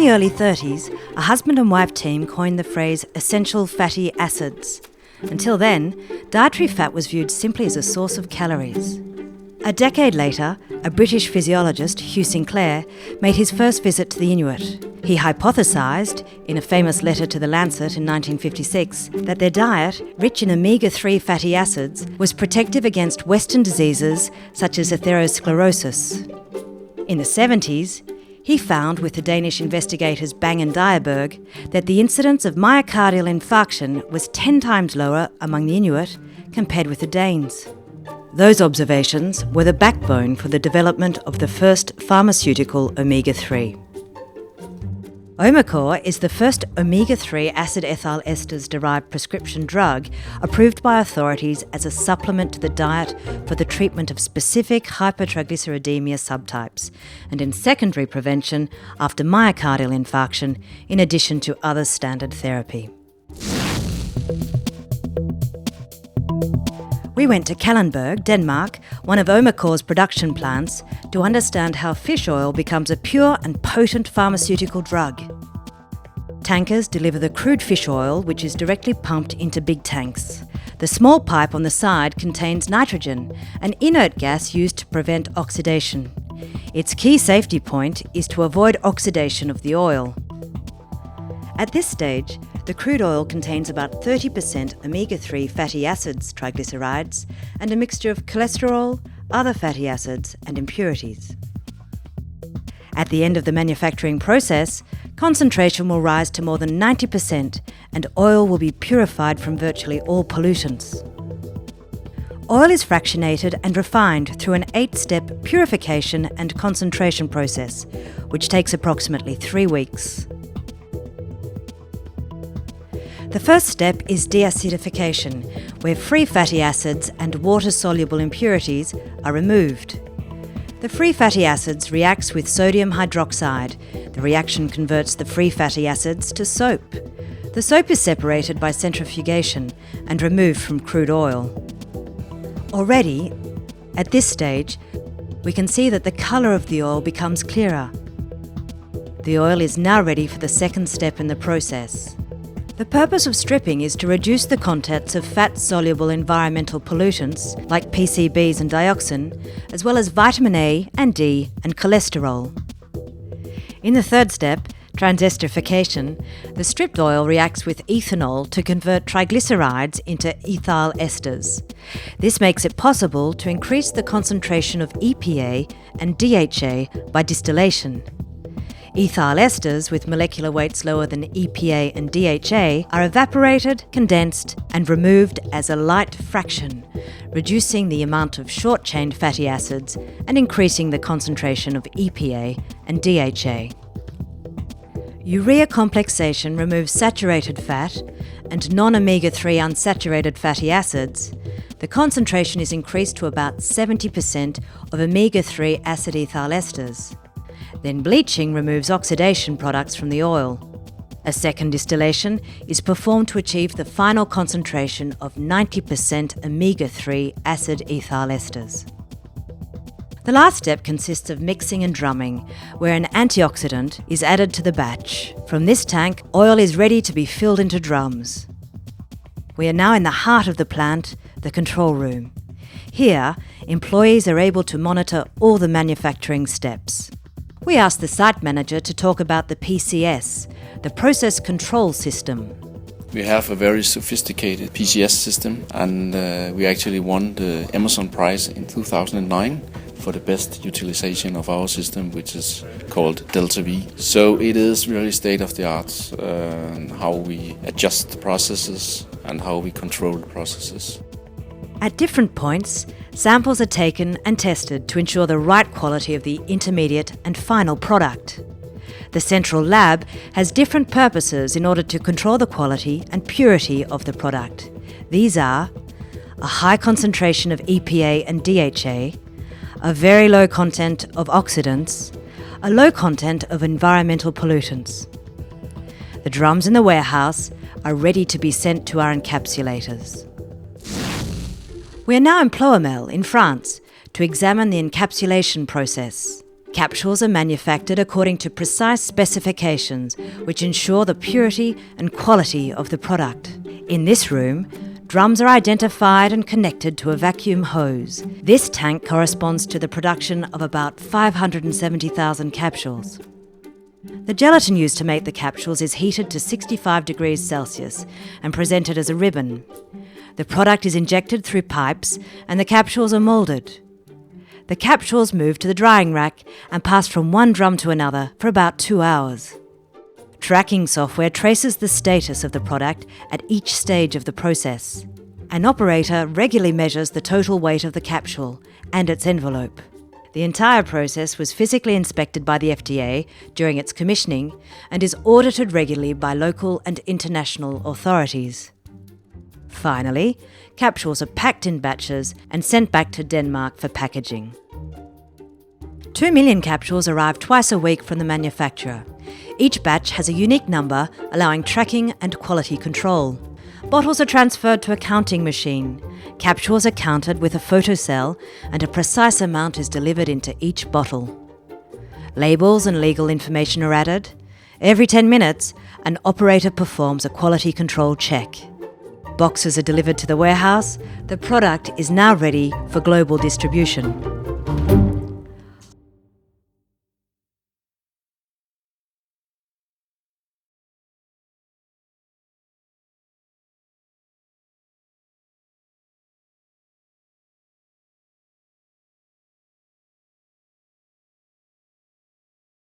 the early 30s, a husband and wife team coined the phrase essential fatty acids. Until then, dietary fat was viewed simply as a source of calories. A decade later, a British physiologist, Hugh Sinclair, made his first visit to the Inuit. He hypothesised, in a famous letter to The Lancet in 1956, that their diet, rich in omega-3 fatty acids, was protective against Western diseases such as atherosclerosis. In the 70s, he found with the Danish investigators Bang and Dyerberg that the incidence of myocardial infarction was 10 times lower among the Inuit compared with the Danes. Those observations were the backbone for the development of the first pharmaceutical omega-3. Omacor is the first omega-3 acid ethyl esters derived prescription drug approved by authorities as a supplement to the diet for the treatment of specific hypertriglyceridemia subtypes and in secondary prevention after myocardial infarction, in addition to other standard therapy. We went to Kalundborg, Denmark, one of Omacor's production plants, to understand how fish oil becomes a pure and potent pharmaceutical drug. Tankers deliver the crude fish oil, which is directly pumped into big tanks. The small pipe on the side contains nitrogen, an inert gas used to prevent oxidation. Its key safety point is to avoid oxidation of the oil. At this stage, the crude oil contains about 30% omega-3 fatty acids, triglycerides, and a mixture of cholesterol, other fatty acids, and impurities. At the end of the manufacturing process, concentration will rise to more than 90% and oil will be purified from virtually all pollutants. Oil is fractionated and refined through an 8-step purification and concentration process, which takes approximately 3 weeks. The first step is deacidification, where free fatty acids and water-soluble impurities are removed. The free fatty acids reacts with sodium hydroxide. The reaction converts the free fatty acids to soap. The soap is separated by centrifugation and removed from crude oil. Already, at this stage, we can see that the colour of the oil becomes clearer. The oil is now ready for the second step in the process. The purpose of stripping is to reduce the contents of fat-soluble environmental pollutants like PCBs and dioxin, as well as vitamin A and D and cholesterol. In the third step, transesterification, the stripped oil reacts with ethanol to convert triglycerides into ethyl esters. This makes it possible to increase the concentration of EPA and DHA by distillation. Ethyl esters with molecular weights lower than EPA and DHA are evaporated, condensed, and removed as a light fraction, reducing the amount of short-chain fatty acids and increasing the concentration of EPA and DHA. Urea complexation removes saturated fat and non-omega-3 unsaturated fatty acids. The concentration is increased to about 70% of omega-3 acid ethyl esters. Then bleaching removes oxidation products from the oil. A second distillation is performed to achieve the final concentration of 90% omega-3 acid ethyl esters. The last step consists of mixing and drumming, where an antioxidant is added to the batch. From this tank, oil is ready to be filled into drums. We are now in the heart of the plant, the control room. Here, employees are able to monitor all the manufacturing steps. We asked the site manager to talk about the PCS, the process control system. We have a very sophisticated PCS system, and we actually won the Amazon prize in 2009 for the best utilization of our system, which is called Delta V. So it is really state-of-the-art how we adjust the processes and how we control the processes. At different points, samples are taken and tested to ensure the right quality of the intermediate and final product. The central lab has different purposes in order to control the quality and purity of the product. These are a high concentration of EPA and DHA, a very low content of oxidants, a low content of environmental pollutants. The drums in the warehouse are ready to be sent to our encapsulators. We are now in Ploemel in France to examine the encapsulation process. Capsules are manufactured according to precise specifications which ensure the purity and quality of the product. In this room, drums are identified and connected to a vacuum hose. This tank corresponds to the production of about 570,000 capsules. The gelatin used to make the capsules is heated to 65 degrees Celsius and presented as a ribbon. The product is injected through pipes and the capsules are moulded. The capsules move to the drying rack and pass from one drum to another for about 2 hours. Tracking software traces the status of the product at each stage of the process. An operator regularly measures the total weight of the capsule and its envelope. The entire process was physically inspected by the FDA during its commissioning and is audited regularly by local and international authorities. Finally, capsules are packed in batches and sent back to Denmark for packaging. 2 million capsules arrive twice a week from the manufacturer. Each batch has a unique number, allowing tracking and quality control. Bottles are transferred to a counting machine. Capsules are counted with a photocell and a precise amount is delivered into each bottle. Labels and legal information are added. Every 10 minutes, an operator performs a quality control check. Boxes are delivered to the warehouse. The product is now ready for global distribution.